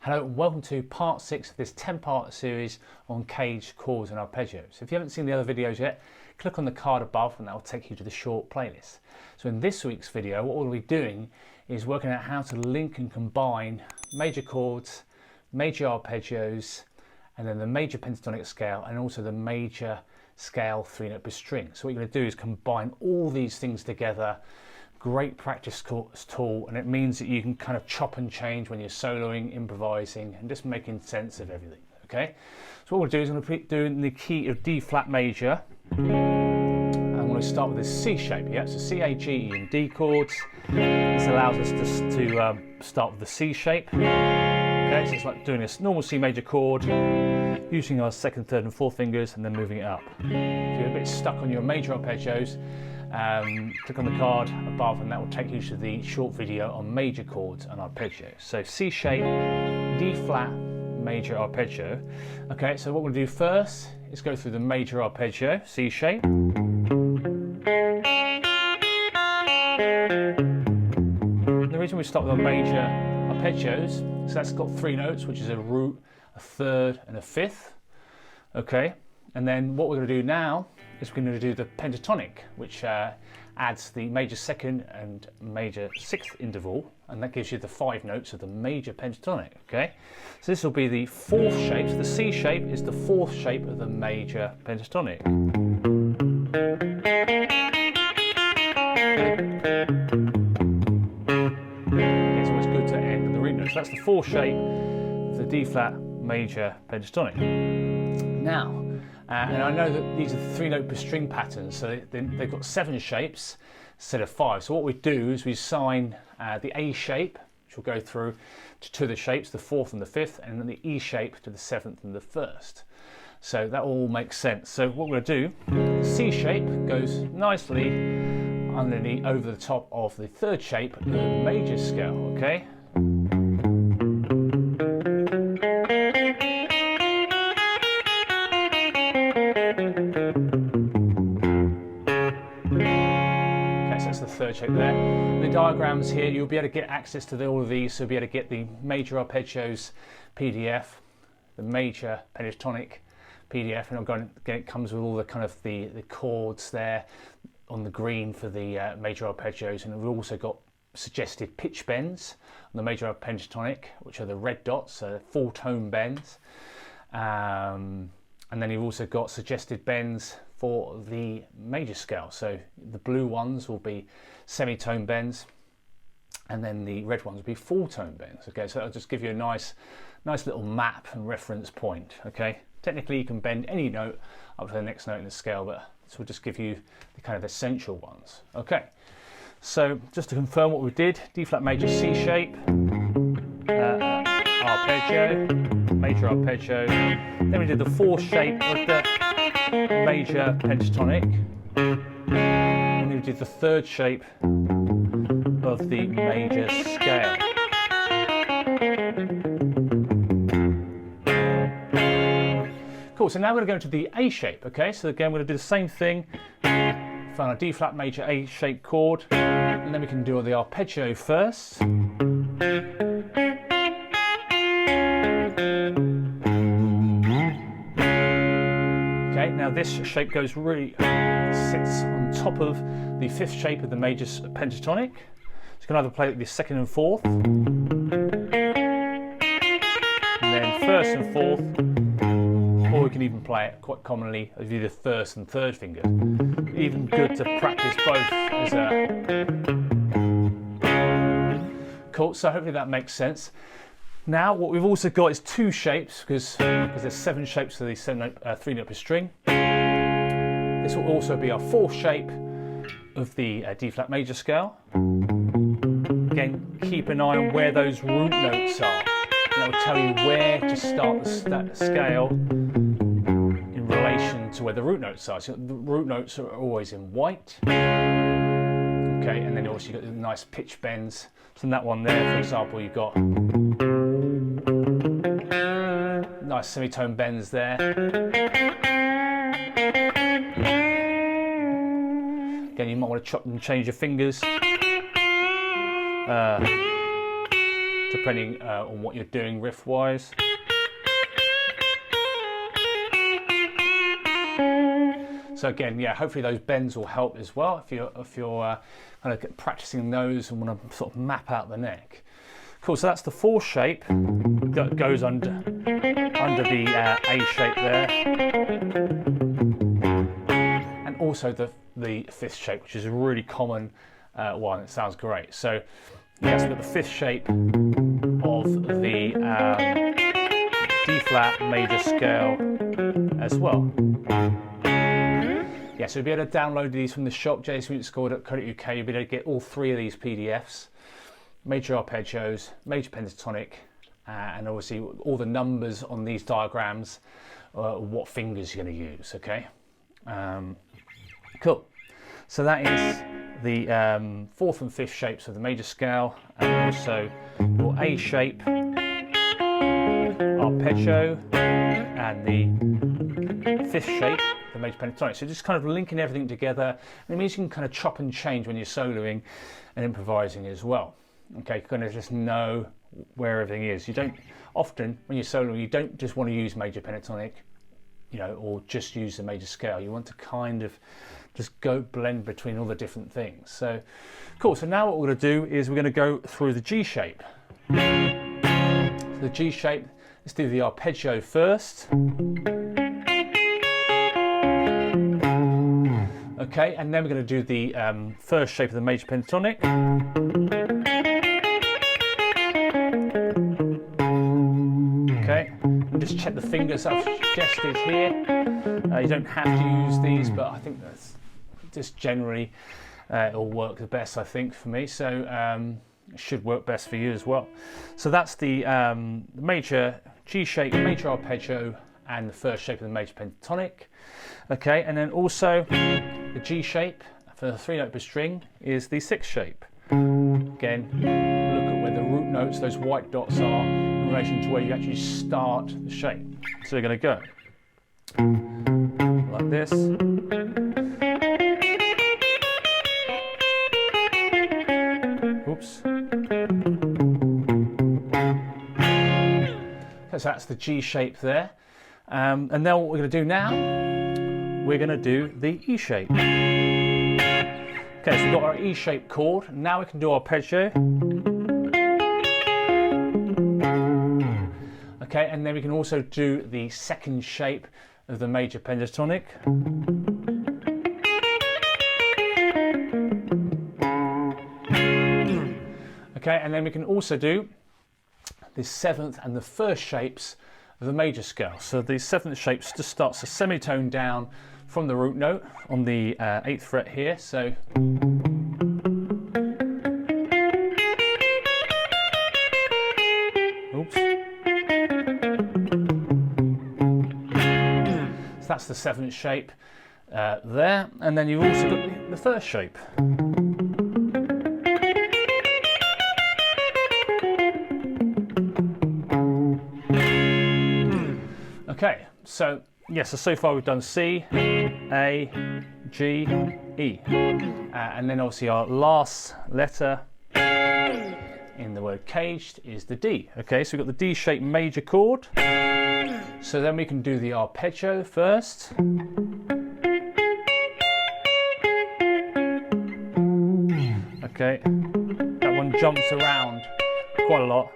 Hello and welcome to part 6 of this 10-part series on caged chords and arpeggios. If you haven't seen the other videos yet, click on the card above and that will take you to the short playlist. So in this week's video, what we'll be doing is working out how to link and combine major chords, major arpeggios, and then the major pentatonic scale and also the major scale 3-note per string. So what you're going to do is combine all these things together. Great practice tool, and it means that you can kind of chop and change when you're soloing, improvising, and just making sense of everything. Okay, so what we'll do is I'm going to do in the key of D flat major. I'm going to start with this C shape. Yeah, so C, A, G, E, and D chords. This allows us to start with the C shape. Okay, so it's like doing a normal C major chord, using our second, third, and fourth fingers, and then moving it up. If you're a bit stuck on your major arpeggios, click on the card above and that will take you to the short video on major chords and arpeggios. So C shape, D flat, major arpeggio. Okay, so what we'll do first is go through the major arpeggio, C shape. The reason we start with our major arpeggios is that's got 3 notes, which is a root, a third, and a fifth. Okay, and then what we're going to do now is we're going to do the pentatonic, which adds the major second and major sixth interval, and that gives you the 5 notes of the major pentatonic. Okay, so this will be the 4th shape. So the C shape is the 4th shape of the major pentatonic. It's always good to end with the root note. So that's the 4th shape of the D flat major pentatonic. Now, and I know that these are 3-note per string patterns, so they've got 7 shapes instead of 5. So what we do is we assign the A shape, which will go through to 2 of the shapes, the 4th and the 5th, and then the E shape to the 7th and the 1st. So that all makes sense. So what we're going to do, the C shape goes nicely underneath, over the top of the 3rd shape of the major scale, okay? The 3rd shape there. The diagrams here, you'll be able to get access to all of these, so you'll be able to get the major arpeggios PDF, the major pentatonic PDF, and again it comes with all the kind of the chords there on the green for the major arpeggios, and we've also got suggested pitch bends on the major pentatonic, which are the red dots, so full tone bends, and then you've also got suggested bends for the major scale. So the blue ones will be semitone bends, and then the red ones will be full tone bends. Okay, so that'll just give you a nice little map and reference point. Okay, technically you can bend any note up to the next note in the scale, but this will just give you the kind of essential ones. Okay, so just to confirm what we did: D flat major, C shape, arpeggio, major arpeggio. Then we did the 4th shape of the major pentatonic, and then we did the 3rd shape of the major scale. Cool, so now we're going to go into the A shape. Okay, so again we're going to do the same thing, find a D flat major A shape chord, and then we can do the arpeggio first. Okay, now this shape goes sits on top of the 5th shape of the major pentatonic. So you can either play it with the 2nd and 4th, and then 1st and 4th, or we can even play it quite commonly with the 1st and 3rd finger. Even good to practice both as a... Cool, so hopefully that makes sense. Now what we've also got is 2 shapes, because there's 7 shapes to the 3-note per string. This will also be our 4th shape of the D flat major scale. Again, keep an eye on where those root notes are. That will tell you where to start the scale in relation to where the root notes are. So the root notes are always in white. Okay, and then also you've got the nice pitch bends. So in that one there, for example, you've got nice semitone bends there. Again, you might want to chop and change your fingers. depending on what you're doing riff-wise. So again, yeah, hopefully those bends will help as well if you're kind of practicing those and want to sort of map out the neck. Cool. So that's the fourth shape that goes under the A shape there, and also the fifth shape, which is a really common one. It sounds great. So yes, we've got the fifth shape of the D flat major scale as well. Yeah, so you'll be able to download these from the shop, Jsmusicschool.co.uk. You'll be able to get all three of these PDFs, major arpeggios, major pentatonic, and obviously all the numbers on these diagrams, what fingers you're going to use, okay? Cool. So that is the fourth and fifth shapes of the major scale, and also your A shape, arpeggio, and the fifth shape, the major pentatonic. So just kind of linking everything together, and it means you can kind of chop and change when you're soloing and improvising as well. Okay, you kind of just know where everything is. You don't often, when you're soloing, you don't just want to use major pentatonic, you know, or just use the major scale. You want to kind of just go blend between all the different things. So cool. So now what we're going to do is we're going to go through the G shape. So the G shape, let's do the arpeggio first. Okay, and then we're going to do the first shape of the major pentatonic. Okay, and just check the fingers I've suggested here. You don't have to use these, but I think that's just generally it'll work the best, I think, for me. So it should work best for you as well. So that's the major G shape, major arpeggio, and the first shape of the major pentatonic. Okay, and then also the G shape for the 3-note per string is the sixth shape. Again, look at where the root notes, those white dots are, in relation to where you actually start the shape. So we're going to go like this. Oops. Okay, so that's the G shape there. And then what we're going to do now, we're going to do the E shape. Okay, so we've got our E shape chord. Now we can do arpeggio. Okay, and then we can also do the second shape of the major pentatonic. Okay, and then we can also do the seventh and the first shapes of the major scale. So the seventh shape just starts a semitone down from the root note on the 8th fret here. So oops. So that's the seventh shape there, and then you've also got the first shape. Okay, so yes, so far we've done C, A, G, E, and then obviously our last letter in the word caged is the D. Okay, so we've got the D shaped major chord. So then we can do the arpeggio first. Okay, that one jumps around quite a lot.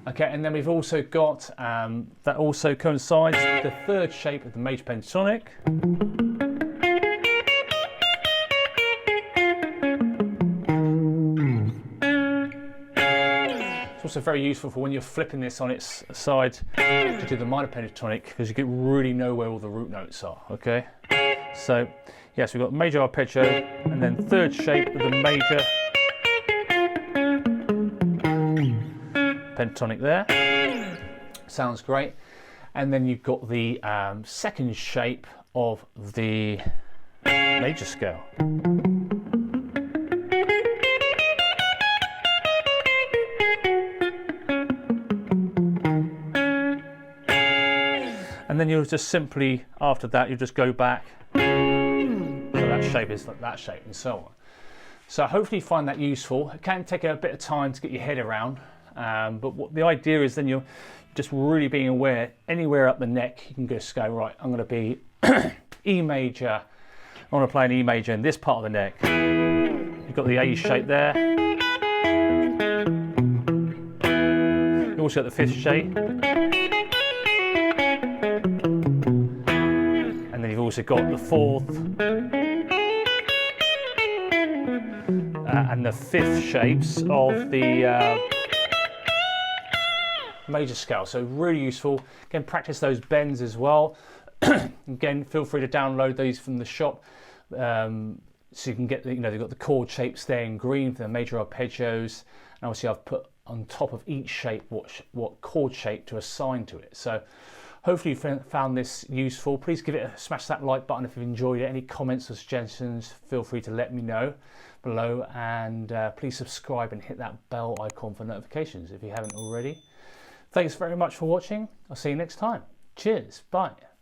Okay, and then we've also got, that also coincides with the third shape of the major pentatonic. It's also very useful for when you're flipping this on its side to do the minor pentatonic, because you can really know where all the root notes are, okay? So, yes, we've got major arpeggio, and then third shape of the major pentatonic there. Sounds great. And then you've got the second shape of the major scale. And then you'll just simply, after that, you just go back. So that shape is like that shape, and so on. So hopefully you find that useful. It can take a bit of time to get your head around, but what the idea is then you're just really being aware anywhere up the neck you can just go, right, I'm going to be E major, I want to play an E major in this part of the neck. You've got the A shape there. You also got the fifth shape. And then you've also got the fourth and the fifth shapes of the major scale. So really useful. Again, practice those bends as well. Again, feel free to download these from the shop, so you can get the, they've got the chord shapes there in green for the major arpeggios, and obviously I've put on top of each shape what chord shape to assign to it. So hopefully you found this useful. Please give it smash that like button if you've enjoyed it. Any comments or suggestions, feel free to let me know below, and please subscribe and hit that bell icon for notifications if you haven't already. Thanks very much for watching. I'll see you next time. Cheers. Bye.